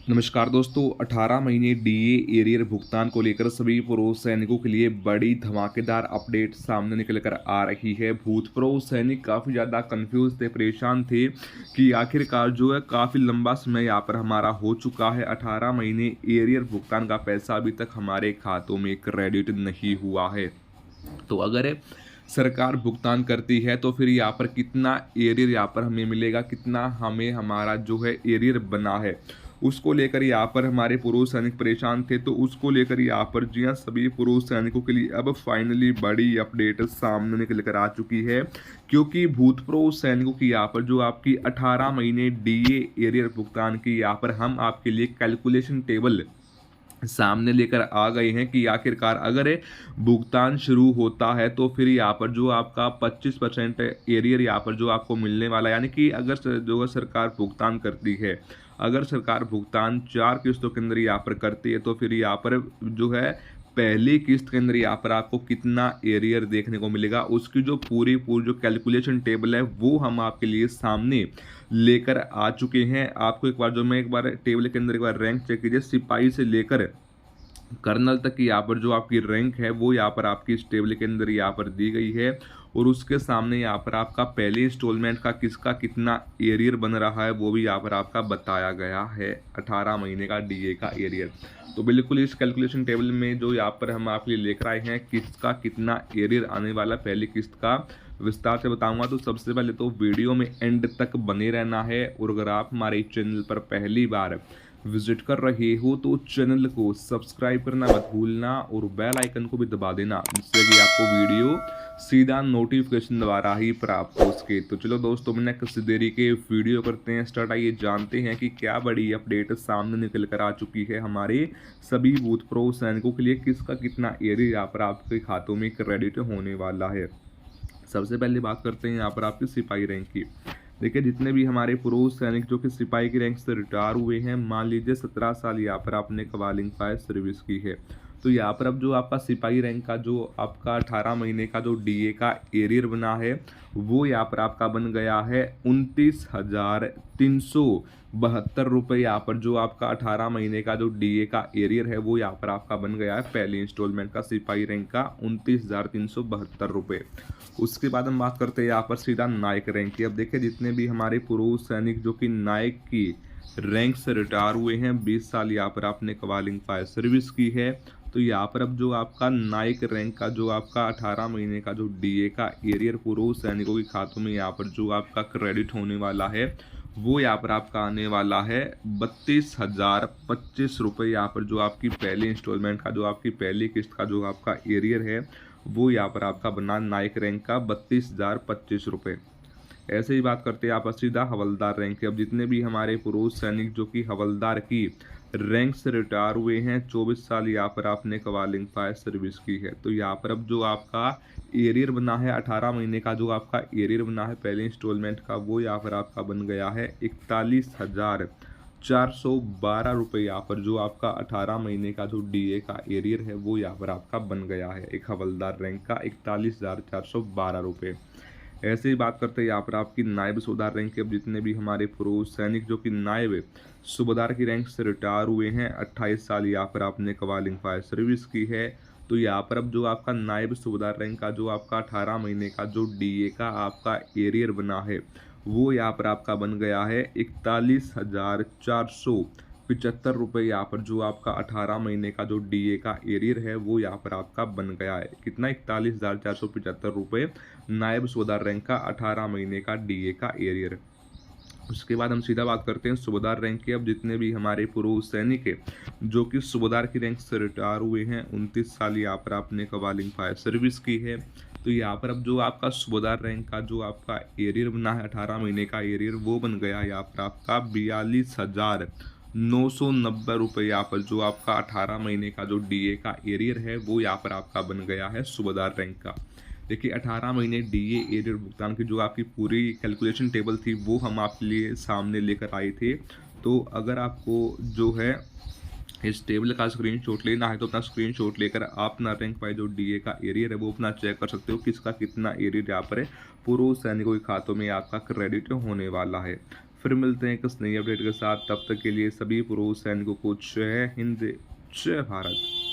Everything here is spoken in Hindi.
नमस्कार दोस्तों, 18 महीने डीए एरियर भुगतान को लेकर सभी पूर्व सैनिकों के लिए बड़ी धमाकेदार अपडेट सामने निकल कर आ रही है। भूतपूर्व सैनिक काफ़ी ज़्यादा कंफ्यूज थे, परेशान थे कि आखिरकार जो है काफ़ी लंबा समय यहाँ पर हमारा हो चुका है। 18 महीने एरियर भुगतान का पैसा अभी तक हमारे खातों में क्रेडिट नहीं हुआ है। तो अगर सरकार भुगतान करती है तो फिर यहाँ पर कितना एरियर यहाँ पर हमें मिलेगा, कितना हमें हमारा जो है एरियर बना है, उसको लेकर यहाँ पर हमारे पूर्व सैनिक परेशान थे। तो उसको लेकर यहाँ पर जी हाँ, सभी पूर्व सैनिकों के लिए अब फाइनली बड़ी अपडेट सामने निकल कर आ चुकी है, क्योंकि भूतपूर्व सैनिकों की यहाँ पर जो आपकी 18 महीने डीए एरियर भुगतान की यहाँ पर हम आपके लिए कैलकुलेशन टेबल सामने लेकर आ गए हैं कि आखिरकार अगर भुगतान शुरू होता है तो फिर यहाँ पर जो आपका 25% एरियर यहाँ पर जो आपको मिलने वाला है, यानी कि अगर जो है सरकार भुगतान करती है, अगर सरकार भुगतान 4 किस्तों के अंदर यहाँ पर करती है तो फिर यहाँ पर जो है पहली किस्त के अंदर यहाँ पर आपको कितना एरियर देखने को मिलेगा, उसकी जो पूरी जो कैलकुलेशन टेबल है वो हम आपके लिए सामने लेकर आ चुके हैं। आपको एक बार टेबल के अंदर एक बार रैंक चेक कीजिए, सिपाही से लेकर कर्नल तक की यहाँ पर जो आपकी रैंक है वो यहाँ पर आपकी इस टेबल के अंदर यहाँ पर दी गई है। और उसके सामने यहाँ पर आपका पहले इंस्टॉलमेंट का किसका कितना एरियर बन रहा है वो भी यहाँ पर आपका बताया गया है, 18 महीने का डीए का एरियर। तो बिल्कुल इस कैलकुलेशन टेबल में जो यहाँ पर हम आपके लिए लेकर आए हैं किसका कितना एरियर आने वाला पहली किस्त का विस्तार से बताऊंगा। तो सबसे पहले तो वीडियो में एंड तक बने रहना है, और अगर आप हमारे चैनल पर पहली बार विजिट कर रहे हो तो चैनल को सब्सक्राइब करना मत भूलना और बेल आइकन को भी दबा देना, जिससे कि आपको वीडियो सीधा नोटिफिकेशन द्वारा ही प्राप्त हो सके। तो चलो दोस्तों, बिना किसी देरी के वीडियो करते हैं स्टार्ट। आइए जानते हैं कि क्या बड़ी अपडेट सामने निकल कर आ चुकी है हमारे सभी भूतपूर्व सैनिकों के लिए, किसका कितना एरिया यहाँ पर आपके खातों में क्रेडिट होने वाला है। सबसे पहले बात करते हैं यहाँ पर आपकी सिपाही रैंक की। देखिए, जितने भी हमारे पूर्व सैनिक जो कि सिपाही की रैंक से रिटायर हुए हैं, मान लीजिए 17 साल यहाँ पर आपने कवालिंग फायर सर्विस की है, तो यहाँ पर अब जो आपका सिपाही रैंक का जो आपका 18 महीने का जो डीए का एरियर बना है वो यहाँ पर आपका बन गया है 29,372 यहाँ पर जो आपका 18 महीने का जो डीए का एरियर है वो यहाँ पर आपका बन गया है पहले इंस्टॉलमेंट का सिपाही रैंक का 29,372 रुपये। उसके बाद हम बात करते हैं यहाँ पर सीधा नायक रैंक की। अब देखिए, जितने भी हमारे पूर्व सैनिक जो कि नायक की रैंक से रिटायर हुए हैं, 20 साल यहाँ पर आपने कवालिंग फायर सर्विस की है, तो यहाँ पर अब जो आपका नायक रैंक का जो आपका 18 महीने का जो डीए का एरियर पूर्व सैनिकों के खातों में यहाँ पर जो आपका क्रेडिट होने वाला है वो यहाँ पर आपका आने वाला है 32,025 रुपये। यहाँ पर जो आपकी पहली इंस्टॉलमेंट का जो आपकी पहली किस्त का जो आपका एरियर है वो यहाँ पर आपका बना नायक रैंक का 32,025 रुपये। ऐसे ही बात करते हैं आप सीधा हवलदार रैंक के। अब जितने भी हमारे पुरुष सैनिक जो कि हवलदार की रैंक से रिटायर हुए हैं, 24 साल यहाँ पर आपने कवालिंग फायर सर्विस की है, तो यहाँ पर अब जो आपका एरियर बना है 18 महीने का जो आपका एरियर बना है पहले इंस्टॉलमेंट का वो यहाँ पर आपका बन गया है 41,412 रुपये। यहाँ पर जो आपका 18 महीने का जो डीए का एरियर है वो यहाँ पर आपका बन गया है एक हवलदार रैंक का 41,412 रुपये। ऐसे ही बात करते हैं यहाँ पर आपकी नायब सूबेदार रैंक के। अब जितने भी हमारे पुरुष सैनिक जो कि नायब सूबेदार की रैंक से रिटायर हुए हैं, 28 साल यहाँ पर आपने कवालिंग फायर सर्विस की है, तो यहाँ पर अब जो आपका नायब सूबेदार रैंक का जो आपका 18 महीने का जो डीए का आपका एरियर बना है वो यहाँ पर आपका बन गया है 41,475 रुपये। यहाँ पर जो आपका 18 महीने का जो डीए का एरियर है वो यहाँ पर आपका बन गया है कितना, 41,475 रुपये नायब सूबेदार रैंक का 18 महीने का डीए का एरियर। उसके बाद हम सीधा बात करते हैं सूबेदार रैंक की। अब जितने भी हमारे पूर्व सैनिक है जो कि सूबेदार की रैंक से रिटायर हुए हैं, 29 साल यहाँ पर आपने कवालिंग फायर सर्विस की है, तो यहाँ पर अब जो आपका सूबेदार रैंक का जो आपका एरियर बना है 18 महीने का एरियर वो बन गया है यहाँ पर आपका 42,990 रुपये। यहाँ पर जो आपका 18 महीने का जो डीए का एरियर है वो यहाँ पर आपका बन गया है सूबेदार रैंक का। देखिए, 18 महीने डीए एरियर भुगतान की जो आपकी पूरी कैलकुलेशन टेबल थी वो हम आपके लिए सामने लेकर आए थे। तो अगर आपको जो है इस टेबल का स्क्रीनशॉट लेना है तो अपना स्क्रीनशॉट लेकर आप अपना रैंक वाइज जो डीए का एरियर है वो अपना चेक कर सकते हो किसका कितना एरियर यहाँ पर है पूर्व सैनिकों के खातों में आपका क्रेडिट होने वाला है। फिर मिलते हैं एक नई अपडेट के साथ, तब तक के लिए सभी पूर्व सैनिकों को जय हिंद, जय भारत।